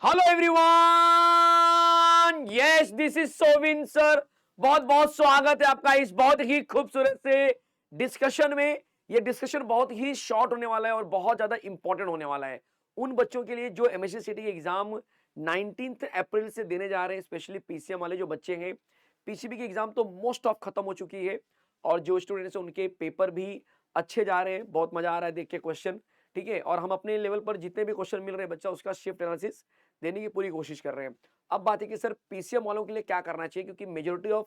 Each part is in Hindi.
Hello everyone, yes this is Sovin sir. बहुत बहुत स्वागत है आपका इस बहुत ही खूबसूरत से डिस्कशन में। ये डिस्कशन बहुत ही शॉर्ट होने वाला है और बहुत ज्यादा इंपॉर्टेंट होने वाला है उन बच्चों के लिए जो एमएससी सीटी एग्जाम 19 अप्रैल से देने जा रहे हैं। स्पेशली पीसीएम वाले जो बच्चे हैं, पीसीबी की एग्जाम तो मोस्ट ऑफ खत्म हो चुकी है और जो स्टूडेंट्स हैं उनके पेपर भी अच्छे जा रहे हैं। बहुत मजा आ रहा है देख के क्वेश्चन, ठीक है। और हम अपने लेवल पर जितने भी क्वेश्चन मिल रहे हैं बच्चा उसका शिफ्ट एनालिसिस देने की पूरी कोशिश कर रहे हैं। अब बात है कि सर पीसीएम वालों के लिए क्या करना चाहिए, क्योंकि मेजोरिटी ऑफ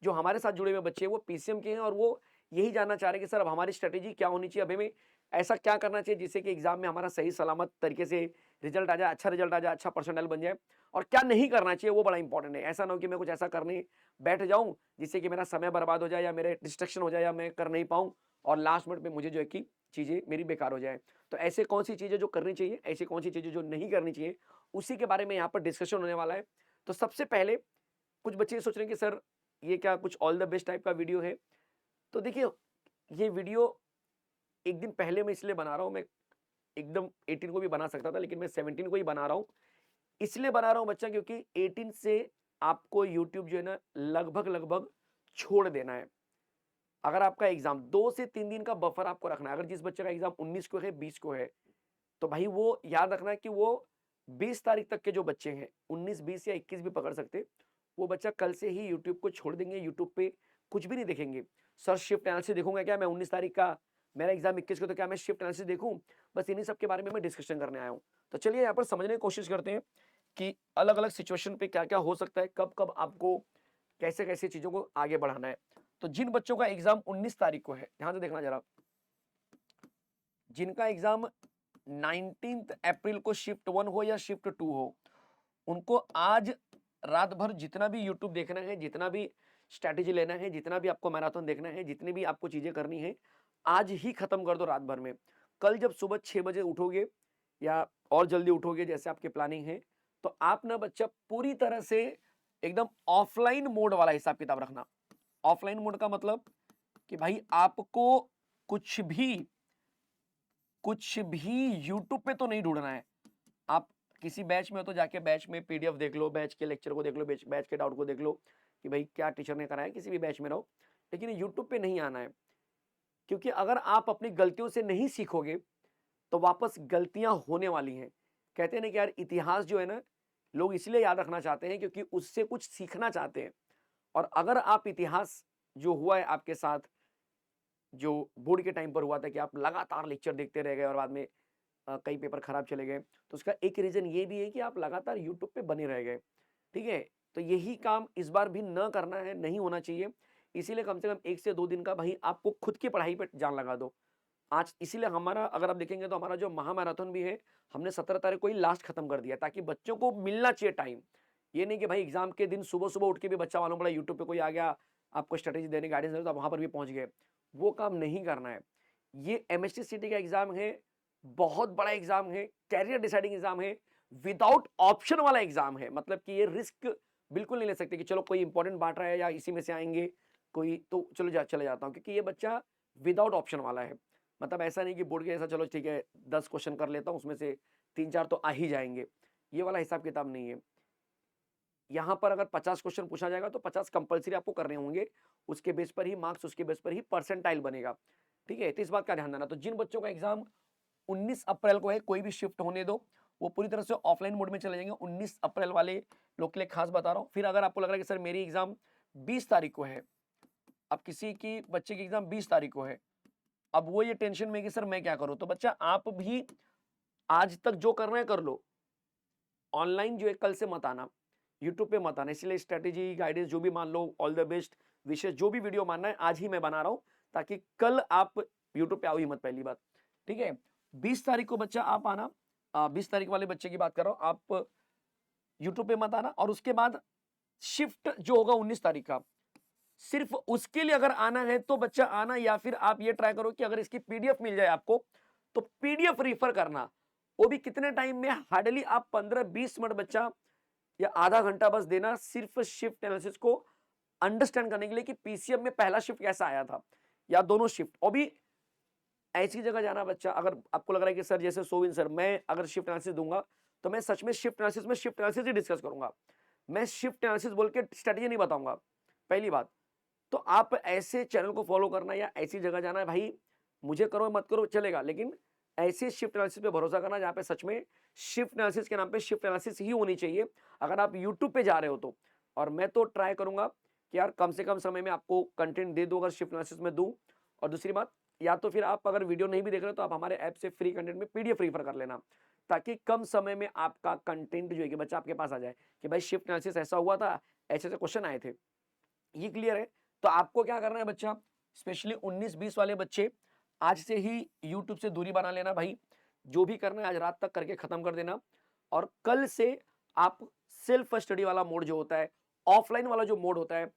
जो हमारे साथ जुड़े हुए बच्चे हैं वो पीसीएम के हैं और वो यही जानना चाह रहे हैं कि सर अब हमारी स्ट्रेटेजी क्या होनी चाहिए, अब हमें ऐसा क्या करना चाहिए जिससे कि एग्जाम में हमारा सही सलामत तरीके से रिजल्ट आ जाए, अच्छा रिजल्ट आ जाए, अच्छा परसेंटाइल बन जाए, और क्या नहीं करना चाहिए वो बड़ा इंपॉर्टेंट है। ऐसा ना हो कि मैं कुछ ऐसा करने बैठ जाऊं जिससे कि मेरा समय बर्बाद हो जाए या मेरे डिस्ट्रक्शन हो जाए या मैं कर नहीं पाऊं और लास्ट मिनट में मुझे जो है कि चीजें मेरी बेकार हो जाए। तो ऐसे कौन सी चीजें जो करनी चाहिए, ऐसी कौन सी चीजें जो नहीं करनी चाहिए, उसी के बारे में यहाँ पर डिस्कशन होने वाला है। तो सबसे पहले कुछ बच्चे ये सोच रहे हैं कि सर ये क्या कुछ ऑल द बेस्ट टाइप का वीडियो है। तो देखिए, ये वीडियो एक दिन पहले मैं इसलिए बना रहा हूँ, मैं एकदम 18 को भी बना सकता था लेकिन मैं 17 को ही बना रहा हूँ। इसलिए बना रहा हूँ बच्चा क्योंकि 18 से आपको यूट्यूब जो है ना लगभग लगभग छोड़ देना है। अगर आपका एग्जाम 2 से 3 दिन का बफर आपको रखना है, अगर जिस बच्चे का एग्जाम 19 को है, 20 को है, तो भाई वो याद रखना है कि वो 20 तारीख तक के जो बच्चे हैं, 19, 20 या 21 भी पकड़ सकते, वो बच्चा कल से ही यूट्यूब को छोड़ देंगे, यूट्यूब पे कुछ भी नहीं देखेंगे। सर शिफ्ट एनालिसिस देखूंगा क्या मैं 19 तारीख का, मेरा एग्जाम 21 को, तो क्या मैं शिफ्ट एनालिसिस देखूं? बस इन्हीं सब के बारे में मैं डिस्कशन करने आया हूं। तो चलिए यहाँ पर समझने की कोशिश करते हैं कि अलग अलग सिचुएशन पे क्या क्या हो सकता है, कब कब आपको कैसे कैसे चीजों को आगे बढ़ाना है। तो जिन बच्चों का एग्जाम 19 तारीख को है, ध्यान से देखना जरा, जिनका एग्जाम 19 अप्रैल को शिफ्ट 1 हो या शिफ्ट 2 हो, उनको आज रात भर जितना भी यूट्यूब देखना है, जितना भी स्ट्रैटेजी लेना है, जितना भी आपको मैराथन देखना है, जितनी भी आपको चीजें करनी है, आज ही खत्म कर दो रात भर में। कल जब सुबह 6 बजे उठोगे या और जल्दी उठोगे जैसे आपकी प्लानिंग है, तो आप ना बच्चा पूरी तरह से एकदम ऑफलाइन मोड वाला हिसाब किताब रखना। ऑफलाइन मोड का मतलब कि भाई आपको कुछ भी यूट्यूब पे तो नहीं ढूंढना है। आप किसी बैच में हो तो जाके बैच में पीडीएफ देख लो, बैच के लेक्चर को देख लो, बैच के डाउट को देख लो कि भाई क्या टीचर ने कराया, किसी भी बैच में रहो, लेकिन यूट्यूब पे नहीं आना है। क्योंकि अगर आप अपनी गलतियों से नहीं सीखोगे तो वापस गलतियां होने वाली हैं। कहते हैं ना कि यार इतिहास जो है ना, लोग इसलिए याद रखना चाहते हैं क्योंकि उससे कुछ सीखना चाहते हैं। और अगर आप इतिहास जो हुआ है आपके साथ, जो बोर्ड के टाइम पर हुआ था कि आप लगातार लेक्चर देखते रह गए और बाद में कई पेपर खराब चले गए, तो उसका एक रीजन ये भी है कि आप लगातार यूट्यूब पे बने रह गए, ठीक है। तो यही काम इस बार भी न करना है, नहीं होना चाहिए। इसीलिए कम से कम 1 से 2 दिन का भाई आपको खुद की पढ़ाई पे जान लगा दो आज। इसीलिए हमारा अगर आप देखेंगे तो हमारा जो महामैराथन भी है, हमने 17 तारीख को ही लास्ट खत्म कर दिया ताकि बच्चों को मिलना चाहिए टाइम। ये नहीं कि भाई एग्जाम के दिन सुबह सुबह उठ के भी बच्चा मालूम पड़ा यूट्यूब पे कोई आ गया आपको स्ट्रेटेजी देने गाइडेंस दे तो आप वहां पर भी पहुंच गए। वो काम नहीं करना है। ये एमएसटी सीटी का एग्जाम है, बहुत बड़ा एग्जाम है, कैरियर डिसाइडिंग एग्जाम है, विदाउट ऑप्शन वाला एग्जाम है। मतलब कि ये रिस्क बिल्कुल नहीं ले सकते कि चलो कोई इंपॉर्टेंट बांट रहा है या इसी में से आएंगे कोई तो चलो चले जाता हूं, क्योंकि ये बच्चा विदाउट ऑप्शन वाला है। मतलब ऐसा नहीं कि बोर्ड के ऐसा चलो ठीक है 10 क्वेश्चन कर लेता हूं उसमें से 3-4 तो आ ही जाएंगे, ये वाला हिसाब किताब नहीं है। यहां पर अगर 50 क्वेश्चन पूछा जाएगा तो 50 कंपलसरी आपको करने होंगे, उसके बेस पर ही मार्क्स, उसके बेस पर ही परसेंटाइल बनेगा, ठीक है। तो इस बात का ध्यान देना। तो जिन बच्चों का एग्जाम 19 अप्रैल को है, कोई भी शिफ्ट होने दो, वो पूरी तरह से ऑफलाइन मोड में चले जाएंगे। 19 अप्रैल वाले लोग के लिए खास बता रहा हूं। फिर अगर आपको लग रहा है कि सर मेरी एग्जाम 20 तारीख को है, अब किसी की बच्चे की एग्जाम 20 तारीख को है, अब वो ये टेंशन में कि सर मैं क्या करूं, तो बच्चा आप भी आज तक जो करना है कर लो। ऑनलाइन जो है कल से मत आना, यूट्यूब पे मत आना। इसलिए स्ट्रेटेजी गाइडेंस जो भी मान लो, ऑल द बेस्ट विशेष जो भी वीडियो मानना है आज ही मैं बना रहा हूं ताकि कल आप यूट्यूब पे आओ ही मत, पहली बात, ठीक है। 20 तारीख को बच्चा आप आना, 20 तारीख वाले बच्चे की बात कर रहा हूं, आप यूट्यूब पे मत आना। और उसके बाद शिफ्ट जो होगा 19 तारीख का, सिर्फ उसके लिए अगर आना है तो बच्चा आना, या फिर आप ये ट्राई करो कि अगर इसकी पीडीएफ मिल जाए आपको तो पीडीएफ रिफर करना। वो भी कितने टाइम में, हार्डली आप 15-20 मिनट बच्चा या आधा घंटा बस देना सिर्फ शिफ्ट एनालिसिस को अंडरस्टैंड करने के लिए कि पीसीएम में पहला शिफ्ट कैसा आया था या दोनों शिफ्ट। और भी ऐसी जगह जाना बच्चा, अगर आपको लग रहा है कि सर जैसे सोविन सर मैं अगर शिफ्ट एनालिसिस दूंगा तो मैं सच में शिफ्ट एनालिसिस में शिफ्ट एनालिसिस ही डिस्कस करूंगा, मैं शिफ्ट एनालिसिस बोल के स्ट्रेटेजी नहीं बताऊंगा, पहली बात। तो आप ऐसे चैनल को फॉलो करना या ऐसी जगह जाना है भाई, मुझे करो मत करो चलेगा, लेकिन ऐसे शिफ्ट एनालिसिस पे भरोसा करना जहां पे सच में शिफ्ट एनालिसिस के नाम पे शिफ्ट एनालिसिस ही होनी चाहिए अगर आप यूट्यूब पे जा रहे हो तो। और मैं तो ट्राई करूंगा कि यार कम से कम समय में आपको कंटेंट दे दूं अगर शिफ्ट एनालिसिस में दूं। और दूसरी बात, या तो फिर आप अगर वीडियो नहीं भी देख रहे हो तो आप हमारे ऐप से फ्री कंटेंट में पीडीएफ रेफर कर लेना, ताकि कम समय में आपका कंटेंट जो है कि बच्चा आपके पास आ जाए कि भाई शिफ्ट एनालिसिस ऐसा हुआ था, ऐसे ऐसे क्वेश्चन आए थे, ये क्लियर है। तो आपको क्या करना है बच्चा, स्पेशली 19-20 वाले बच्चे आज से ही यूट्यूब से दूरी बना लेना भाई, जो भी करना है आज रात तक करके खत्म कर देना। और कल से आप सेल्फ स्टडी वाला मोड जो होता है, ऑफलाइन वाला जो मोड होता है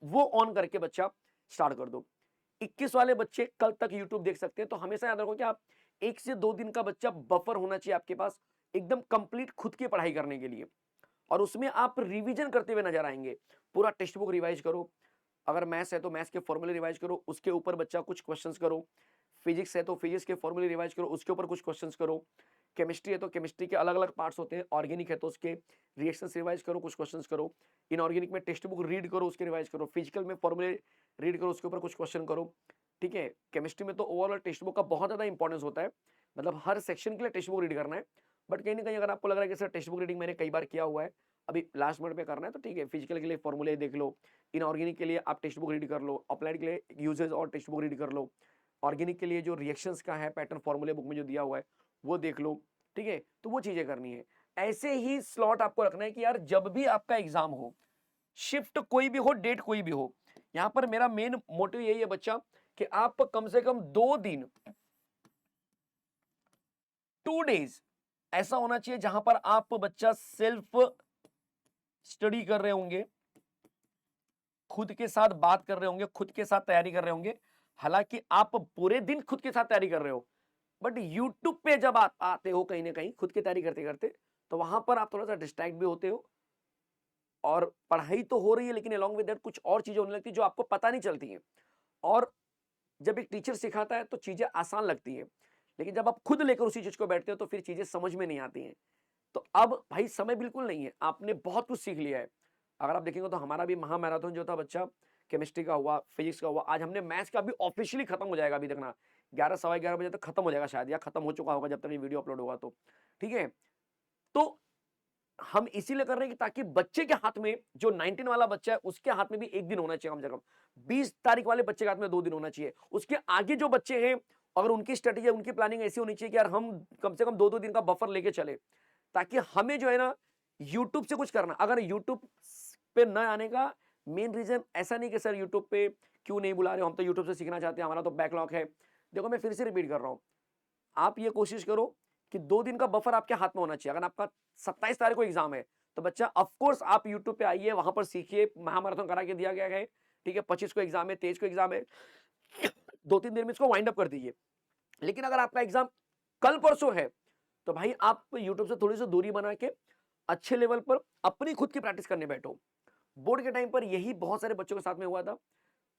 वो ऑन करके बच्चा स्टार्ट कर दो। 21 वाले बच्चे कल तक यूट्यूब देख सकते हैं। तो हमेशा याद रखो कि आप 1 से 2 दिन का बच्चा बफर होना चाहिए आपके पास एकदम कंप्लीट खुद की पढ़ाई करने के लिए, और उसमें आप रिवीजन करते हुए नजर आएंगे। पूरा टेक्स्ट बुक रिवाइज करो, अगर मैथ्स है तो मैथ्स के फॉर्मूले रिवाइज करो, उसके ऊपर बच्चा कुछ क्वेश्चंस करो। फिजिक्स है तो फिजिक्स के फॉर्मूले रिवाइज करो, उसके ऊपर कुछ क्वेश्चंस करो। केमिस्ट्री है तो केमिस्ट्री के अलग अलग पार्ट्स होते हैं। ऑर्गेनिक है तो उसके रिएक्शंस रिवाइज करो, कुछ क्वेश्चंस करो। इनऑर्गेनिक में टेक्स्ट बुक रीड करो, उसके रिवाइज करो। फिजिकल में फॉर्मूले रीड करो, उसके ऊपर कुछ क्वेश्चन करो। ठीक है, केमिस्ट्री में तो ओवरऑल टेक्स्ट बुक का बहुत ज्यादा इंपॉर्टेंस होता है, मतलब हर सेक्शन के लिए टेक्स्ट बुक रीड करना है। बट कहीं ना कहीं अगर आपको लग रहा है कि सर टेक्स्ट बुक रीडिंग मैंने कई बार किया हुआ है, अभी लास्ट मिनट पे करना है, तो ठीक है, फिजिकल के लिए फॉर्मूले देख लो, इनऑर्गेनिक के लिए आप टेक्स्ट बुक रीड कर लो, अप्लाइड के लिए यूजेस और टेक्स्ट बुक रीड कर लो, ऑर्गेनिक के लिए जो रिएक्शंस का है पैटर्न फॉर्मूले बुक में जो दिया हुआ है वो देख लो। ठीक है, तो वो चीजें करनी है। ऐसे ही स्लॉट आपको रखना है कि यार जब भी आपका एग्जाम हो, शिफ्ट कोई भी हो, डेट कोई भी हो, यहां पर मेरा मेन मोटिव यही है बच्चा कि आप कम से कम 2 दिन, 2 डेज ऐसा होना चाहिए जहां पर आप बच्चा सेल्फ स्टडी कर रहे होंगे, खुद के साथ बात कर रहे होंगे, खुद के साथ तैयारी कर रहे होंगे। हालांकि आप पूरे दिन खुद के साथ तैयारी कर रहे हो, बट यूट्यूब पे जब आप आते हो कहीं ना कहीं खुद की तैयारी करते करते, तो वहां पर आप थोड़ा सा डिस्ट्रैक्ट भी होते हो, और पढ़ाई तो हो रही है लेकिन अलॉन्ग विद दैट कुछ और चीजें होने लगती है जो आपको पता नहीं चलती हैं। और जब एक टीचर सिखाता है तो चीजें आसान लगती हैं, लेकिन जब आप खुद लेकर उसी चीज को बैठते हो तो फिर चीजें समझ में नहीं आती हैं। तो अब भाई समय बिल्कुल नहीं है, आपने बहुत कुछ सीख लिया है। अगर आप देखेंगे तो हमारा भी महा मैराथन जो था बच्चा, केमिस्ट्री का हुआ, फिजिक्स का हुआ, आज हमने मैथ्स का भी ऑफिशियली खत्म हो जाएगा, अभी देखना 11 सवा 11 बजे तक खत्म हो जाएगा शायद, या खत्म हो चुका होगा जब तक ये वीडियो अपलोड होगा तो। ठीक है, तो हम इसीलिए कर रहे हैं कि ताकि बच्चे के हाथ में, जो 19 वाला बच्चा है उसके हाथ में भी एक दिन होना चाहिए कम से कम, 20 तारीख वाले बच्चे के हाथ में 2 दिन होना चाहिए, उसके आगे जो बच्चे हैं अगर उनकी स्ट्रेटेजी, उनकी प्लानिंग ऐसी होनी चाहिए कि यार हम कम से कम 2-2 दिन का बफर लेके चले, ताकि हमें जो है ना यूट्यूब से कुछ करना। अगर यूट्यूब पे न आने का मेन रीजन ऐसा नहीं कि सर यूट्यूब पे क्यों नहीं बुला रहे हो, हम तो यूट्यूब से सीखना चाहते हैं, हमारा तो बैकलॉग है। देखो मैं फिर से रिपीट कर रहा हूं, आप ये कोशिश करो कि 2 दिन का बफर आपके हाथ में होना चाहिए। अगर आपका 27 तारीख को एग्जाम है तो बच्चा ऑफकोर्स आप यूट्यूब पे आइए, वहां पर सीखिए, महामाराथन करा के दिया गया है। ठीक है, 25 को एग्जाम है, 23 को एग्जाम है, 2-3 दिन में इसको वाइंड अप कर दीजिए। लेकिन अगर आपका एग्जाम कल परसों है तो भाई आप यूट्यूब से थोड़ी सी दूरी बना के अच्छे लेवल पर अपनी खुद की प्रैक्टिस करने बैठो। बोर्ड के टाइम पर यही बहुत सारे बच्चों के साथ में हुआ था,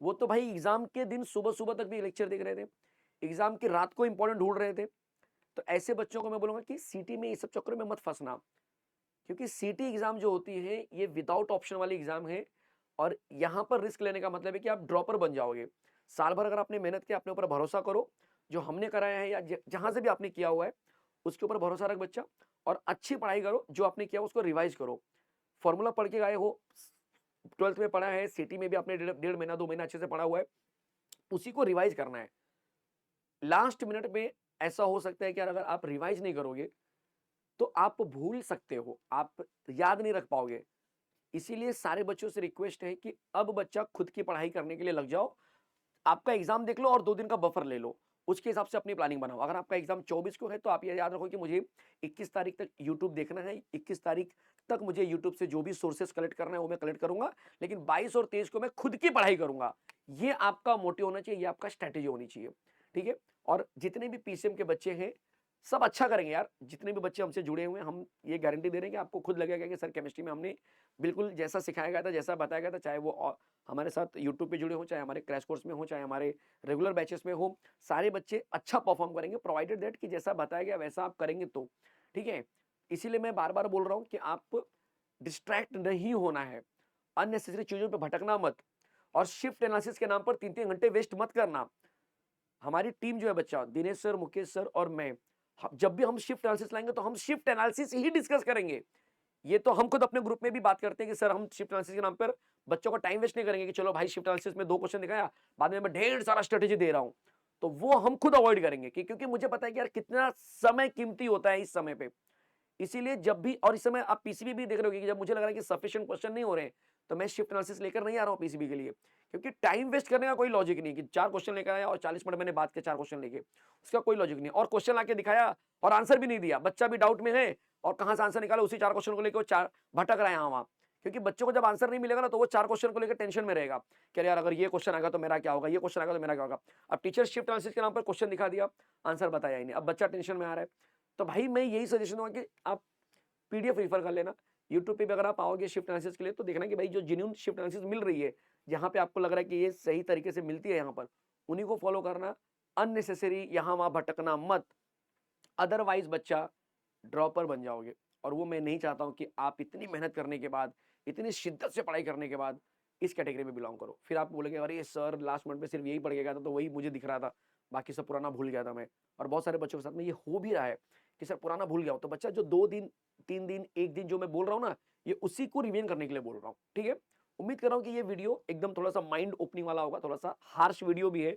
वो तो भाई एग्जाम के दिन सुबह सुबह तक भी लेक्चर देख रहे थे, एग्जाम की रात को इंपॉर्टेंट ढूंढ रहे थे। तो ऐसे बच्चों को मैं बोलूंगा कि सीटी में इस सब चक्कर में मत फंसना, क्योंकि सीटी एग्जाम जो होती है ये विदाउट ऑप्शन वाली एग्जाम है, और यहां पर रिस्क लेने का मतलब है कि आप ड्रॉपर बन जाओगे। साल भर अगर आपने मेहनत किया, अपने ऊपर भरोसा करो, जो हमने कराया है या जहां से भी आपने किया हुआ है उसके ऊपर भरोसा रख बच्चा, और अच्छी पढ़ाई करो, जो आपने किया उसको रिवाइज करो। फॉर्मूला पढ़ के आए हो, 12th में पढ़ा है, सिटी में भी आपने 1.5 महीना 2 महीना अच्छे से पढ़ा हुआ है, उसी को रिवाइज करना है। लास्ट मिनट में ऐसा हो सकता है कि अगर आप रिवाइज नहीं करोगे तो आप भूल सकते हो, आप याद नहीं रख पाओगे। इसीलिए सारे बच्चों से रिक्वेस्ट है कि अब बच्चा खुद की पढ़ाई करने के लिए लग जाओ, आपका एग्जाम देख लो और 2 दिन का बफर ले लो, उसके हिसाब से अपनी प्लानिंग बनाओ। अगर आपका एग्जाम 24 को है तो आप ये याद रखो कि मुझे 21 तारीख तक यूट्यूब देखना है, 21 तारीख तक मुझे यूट्यूब से जो भी सोर्सेस कलेक्ट करना है वो मैं कलेक्ट करूंगा, लेकिन 22 और 23 को मैं खुद की पढ़ाई करूंगा। ये आपका मोटिव होना चाहिए, ये आपका स्ट्रैटेजी होनी चाहिए। ठीक है, और जितने भी पीसीएम के बच्चे हैं सब अच्छा करेंगे यार, जितने भी बच्चे हमसे जुड़े हुए हैं, हम ये गारंटी दे रहे हैं कि आपको खुद लगेगा कि सर केमिस्ट्री में हमने बिल्कुल जैसा सिखाया गया था, जैसा बताया गया था, चाहे वो हमारे साथ यूट्यूब पे जुड़े हो, चाहे हमारे क्रैश कोर्स में हो, चाहे हमारे रेगुलर बैचेस में हो, सारे बच्चे अच्छा परफॉर्म करेंगे, प्रोवाइडेड दैट कि जैसा बताया गया वैसा आप करेंगे तो। ठीक है, इसीलिए मैं बार-बार बोल रहा हूँ कि आप डिस्ट्रैक्ट नहीं होना है, अननेसेसरी चीज़ों पे भटकना मत और शिफ्ट एनालिसिस के नाम पर 3-3 घंटे वेस्ट मत करना। हमारी टीम जो है बच्चा, दिनेश सर, मुकेश सर और मैं, जब भी हम शिफ्ट एनालिसिस लाएँगे तो हम शिफ्ट एनालिसिस ही डिस्कस करेंगे। ये तो हम खुद अपने ग्रुप में भी बात करते हैं कि सर हम शिफ्ट एनालिसिस के नाम पर बच्चों को टाइम वेस्ट नहीं करेंगे कि चलो भाई शिफ्ट एनालिसिस में 2 क्वेश्चन दिखाया, बाद में मैं ढेर सारा स्ट्रैटेजी दे रहा हूँ। तो वो हम खुद अवॉइड करेंगे कि क्योंकि मुझे पता है कि यार कितना समय कीमती होता है इस समय पे। इसीलिए जब भी और इस समय आप पीसीबी भी देख रहे होगे कि जब मुझे लग रहा है कि सफिशिएंट क्वेश्चन नहीं हो रहे हैं, तो मैं शिफ्ट एनालिसिस लेकर नहीं आ रहा हूँ पीसीबी के लिए। क्योंकि टाइम वेस्ट करने का कोई लॉजिक नहीं है कि 4 क्वेश्चन लेकर आया और 40 मिनट मैंने बात किया 4 क्वेश्चन लेके। उसका कोई लॉजिक नहीं है और क्वेश्चन लाके दिखाया और आंसर भी नहीं दिया। बच्चा भी डाउट में है और कहाँ से आंसर निकाला उसी 4 क्वेश्चन को लेके वो 4 भटक रहा है यहाँ-वहाँ। क्योंकि बच्चों को जब आंसर नहीं मिलेगा ना तो वो 4 क्वेश्चन को लेकर टेंशन में रहेगा कि अरे यार अगर ये क्वेश्चन आएगा तो मेरा क्या होगा? ये क्वेश्चन आएगा तो मेरा क्या होगा? अब टीचर शिफ्ट एनालिसिस के नाम पर क्वेश्चन दिखा दिया, आंसर बताया ही नहीं। अब बच्चा टेंशन में आ रहा है। तो भाई मैं यही सजेशन दूँगा कि आप पीडीएफ रेफर कर लेना। यूट्यूब पे भी अगर आप आओगे शिफ्ट एनालिसिस के लिए तो देखना कि भाई जो जेन्युइन शिफ्ट एनालिसिस मिल रही है, जहाँ पे आपको लग रहा है कि ये सही तरीके से मिलती है यहाँ पर, उन्हीं को फॉलो करना। अननेसेसरी यहाँ-वहाँ भटकना मत, अदरवाइज़ बच्चा ड्रॉपर बन जाओगे और वो मैं नहीं चाहता हूँ कि आप इतनी मेहनत करने के बाद, इतनी शिद्दत से पढ़ाई करने के बाद इस कैटेगरी में बिलॉन्ग करो। फिर आप बोलोगे अरे सर लास्ट मिनट में सिर्फ यही पढ़ के गया था तो वही मुझे दिख रहा था, बाकी सब पुराना भूल गया था मैं। और बहुत सारे बच्चों के साथ में ये हो भी रहा है कि सर पुराना भूल गया हूँ। तो बच्चा जो 2 दिन, 3 दिन, 1 दिन जो मैं बोल रहा हूँ ना, ये उसी को रिवीजन करने के लिए बोल रहा हूँ, ठीक है? उम्मीद कर रहा हूँ कि ये वीडियो एकदम थोड़ा-सा माइंड ओपनिंग वाला होगा, थोड़ा-सा हार्श वीडियो भी है,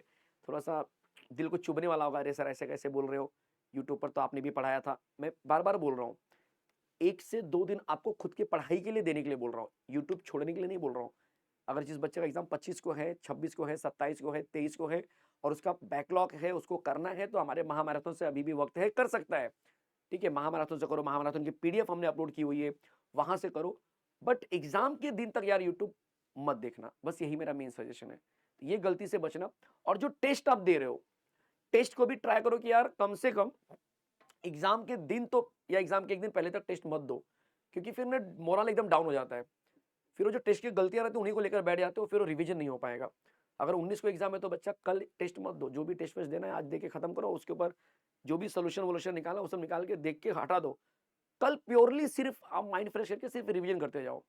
थोड़ा-सा दिल को चुभने वाला होगा, अरे सर ऐसे कैसे बोल रहे हो? यूट्यूब पर तो आपने भी पढ़ाया था। मैं बार-बार बोल रहा हूँ, 1 से 2 दिन आपको खुद की पढ़ाई के लिए देने के लिए बोल रहा हूँ, यूट्यूब छोड़ने के लिए नहीं बोल रहा हूँ। अगर जिस बच्चे का एग्ज़ाम 25 को है, 26 को है, 27 को है, 23 को है और उसका बैकलॉग है, उसको करना है तो हमारे महामैराथन से अभी भी वक़्त है, कर सकता है। ठीक है? महामैराथन से करो, महामैराथन की पीडीएफ हमने अपलोड की हुई है, वहाँ से करो। बट एग्ज़ाम के दिन तक यार यूट्यूब मत देखना, बस यही मेरा मेन सजेशन है। ये गलती से बचना और जो टेस्ट आप दे रहे हो, टेस्ट को भी ट्राई करो कि यार कम से कम एग्जाम के दिन तो या एग्जाम के 1 दिन पहले तक टेस्ट मत दो, क्योंकि फिर ना मोरल एकदम डाउन हो जाता है। फिर वो जो टेस्ट की गलतियाँ रहती हैं उन्हीं को लेकर बैठ जाते हो, फिर वो रिवीजन नहीं हो पाएगा। अगर 19 को एग्जाम है तो बच्चा कल टेस्ट मत दो, जो भी टेस्ट वेस्ट देना है आज दे के खत्म करो, उसके ऊपर जो भी सॉल्यूशन-वोल्यूशन निकाला वो सब निकाल के देख के हटा दो। कल प्योरली सिर्फ आप माइंड फ्रेश करके सिर्फ रिवीजन करते जाओ।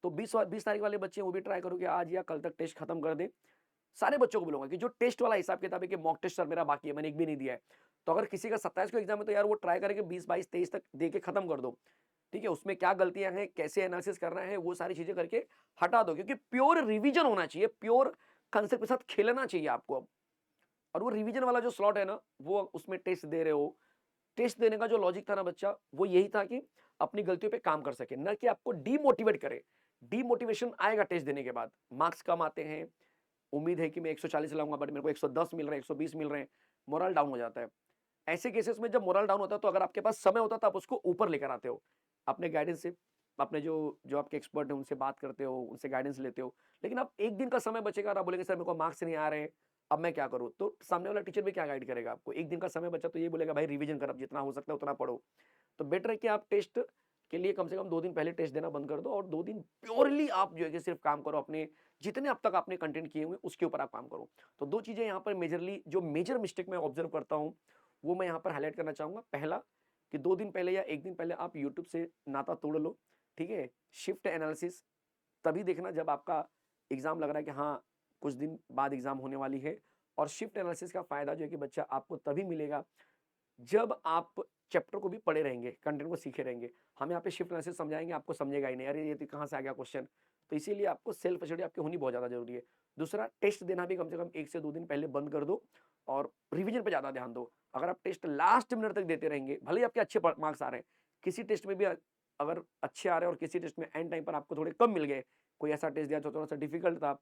तो 20 तारीख वाले बच्चे हैं वो भी ट्राई करो कि आज या कल तक टेस्ट खत्म कर दें। सारे बच्चों को बोलूँगा कि जो टेस्ट वाला हिसाब किताब है कि मॉक टेस्ट सर मेरा बाकी है, मैंने एक भी नहीं दिया है। तो अगर किसी का 27 को एग्ज़ाम है तो यार वो ट्राई करे कि 20, 22, 23 तक दे के खत्म कर दो। ठीक है? उसमें क्या गलतियाँ हैं, कैसे एनालिसिस करना है, वो सारी चीज़ें करके हटा दो क्योंकि प्योर रिवीजन होना चाहिए, प्योर कांसेप्ट के साथ खेलना चाहिए आपको अब। और वो रिवीजन वाला जो स्लॉट है ना, वो उसमें टेस्ट दे रहे हो। टेस्ट देने का जो लॉजिक था ना बच्चा, वो यही था कि अपनी गलतियों पे काम कर सके, ना कि आपको डीमोटिवेट करे। डीमोटिवेशन आएगा टेस्ट देने के बाद, मार्क्स कम आते हैं, उम्मीद है कि मैं 140 लाऊँगा बट मेरे को 110 मिल रहे हैं, 120 मिल रहे हैं, मोरल डाउन हो जाता है। ऐसे केसेस में जब मोरल डाउन होता है तो अगर आपके पास समय होता है तो आप उसको ऊपर लेकर आते हो। अपने गाइडेंस से, अपने जो जो आपके एक्सपर्ट हैं उनसे बात करते हो, उनसे गाइडेंस लेते हो। लेकिन अब 1 दिन का समय बचेगा और आप बोलेंगे सर मेरे को मार्क्स नहीं आ रहे हैं, अब मैं क्या करूँ? तो सामने वाला टीचर भी क्या गाइड करेगा आपको? 1 दिन का समय बचा तो ये बोलेगा भाई रिवीजन कर अब जितना हो सकता है उतना पढ़ो। तो बेटर है कि आप टेस्ट के लिए कम से कम 2 दिन पहले टेस्ट देना बंद कर दो और 2 दिन प्योरली आप जो है कि सिर्फ काम करो अपने जितने अब तक आपने कंटेंट किए हुए उसके ऊपर आप काम करो। तो 2 चीज़ें यहाँ पर मेजरली जो मेजर मिस्टेक मैं ऑब्ज़र्व करता हूँ, वो मैं यहाँ पर हाइलाइट करना चाहूँगा। पहला कि 2 दिन पहले या 1 दिन पहले आप यूट्यूब से नाता तोड़ लो, ठीक है? शिफ्ट एनालिसिस तभी देखना जब आपका एग्ज़ाम लग रहा है कि हाँ, कुछ दिन बाद एग्ज़ाम होने वाली है और शिफ्ट एनालिसिस का फ़ायदा जो है कि बच्चा आपको तभी मिलेगा जब आप चैप्टर को भी पढ़े रहेंगे, कंटेंट को सीखे रहेंगे। हम यहाँ पे शिफ्ट एनालिसिस समझाएँगे, आपको समझेगा ही नहीं, अरे ये तो कहाँ से आ गया क्वेश्चन? तो इसीलिए आपको सेल्फ स्टडी आपकी होनी बहुत ज़्यादा ज़रूरी है। दूसरा टेस्ट देना भी कम से कम 1 से 2 दिन पहले बंद कर दो और रिवीजन पे ज़्यादा ध्यान दो। अगर आप टेस्ट लास्ट मिनट तक देते रहेंगे, भले ही आपके अच्छे प मार्क्स आ रहे हैं, किसी टेस्ट में भी अगर अच्छे आ रहे हैं और किसी टेस्ट में एंड टाइम पर आपको थोड़े कम मिल गए, कोई ऐसा टेस्ट दिया जो थोड़ा-सा डिफ़िकल्ट था,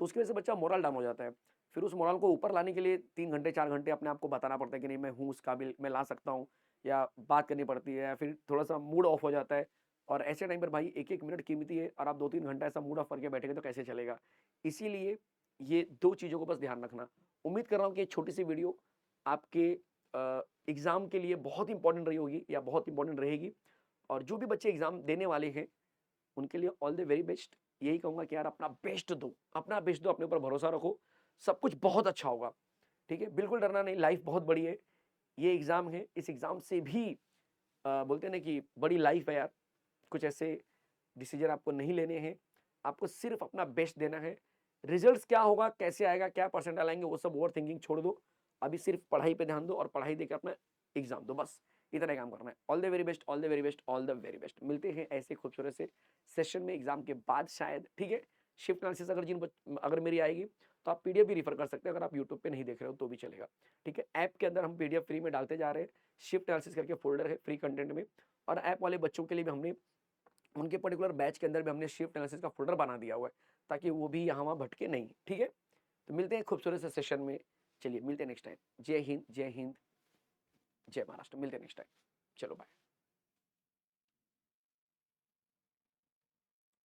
तो उसकी वजह से बच्चा मोरल डाउन हो जाता है। फिर उस मोरल को ऊपर लाने के लिए 3 घंटे, 4 घंटे अपने आप को बताना पड़ता है कि नहीं मैं हूँ उस काबिल, मैं ला सकता हूँ। या बात करनी पड़ती है या फिर थोड़ा-सा मूड ऑफ हो जाता है और ऐसे टाइम पर भाई 1-1 मिनट कीमती है और आप 2-3 घंटा ऐसा मूड ऑफ करके बैठेंगे तो कैसे चलेगा? इसीलिए ये 2 चीज़ों को बस ध्यान रखना। उम्मीद कर रहा हूँ कि ये छोटी-सी वीडियो आपके एग्ज़ाम के लिए बहुत इंपॉर्टेंट रही होगी या बहुत इंपॉर्टेंट रहेगी और जो भी बच्चे एग्ज़ाम देने वाले हैं, उनके लिए ऑल द वेरी बेस्ट। यही कहूँगा कि यार अपना बेस्ट दो, अपना बेस्ट दो, अपने ऊपर भरोसा रखो, सब कुछ बहुत अच्छा होगा। ठीक है? बिल्कुल डरना नहीं, लाइफ़ बहुत बड़ी है। ये एग्ज़ाम है, इस एग्ज़ाम से भी बोलते हैं ना कि बड़ी लाइफ है यार, कुछ ऐसे डिसीजन आपको नहीं लेने हैं, आपको सिर्फ अपना बेस्ट देना है। रिजल्ट्स क्या होगा, कैसे आएगा, क्या परसेंटाइल आएंगे, वो सब ओवर थिंकिंग छोड़ दो। अभी सिर्फ पढ़ाई पे ध्यान दो और पढ़ाई देकर अपना एग्जाम दो, बस इतना ही काम करना है। All the very best, all the very best, all the very best. मिलते हैं ऐसे खूबसूरत से सेशन में एग्जाम के बाद शायद, ठीक है। शिफ्ट एनालिसिस अगर मेरी आएगी तो आप पीडीएफ भी रिफर कर सकते हैं, अगर आप यूट्यूब पे नहीं देख रहे हो तो भी चलेगा, ठीक है। ऐप के अंदर हम पीडीएफ फ्री में डालते जा रहे हैं, शिफ्ट एनालिसिस करके फोल्डर है फ्री कंटेंट में, और ऐप वाले बच्चों के लिए भी हमने उनके पर्टिकुलर बैच के अंदर भी हमने शिफ्ट एनालिसिस का फोल्डर बना दिया हुआ है, ताकि वो भी यहाँ वहाँ भटके नहीं, ठीक है। तो मिलते हैं खूबसूरत से सेशन में, चलिए मिलते हैं नेक्स्ट टाइम। जय हिंद, जय हिंद, जय महाराष्ट्र। मिलते हैं नेक्स्ट टाइम, चलो बाय।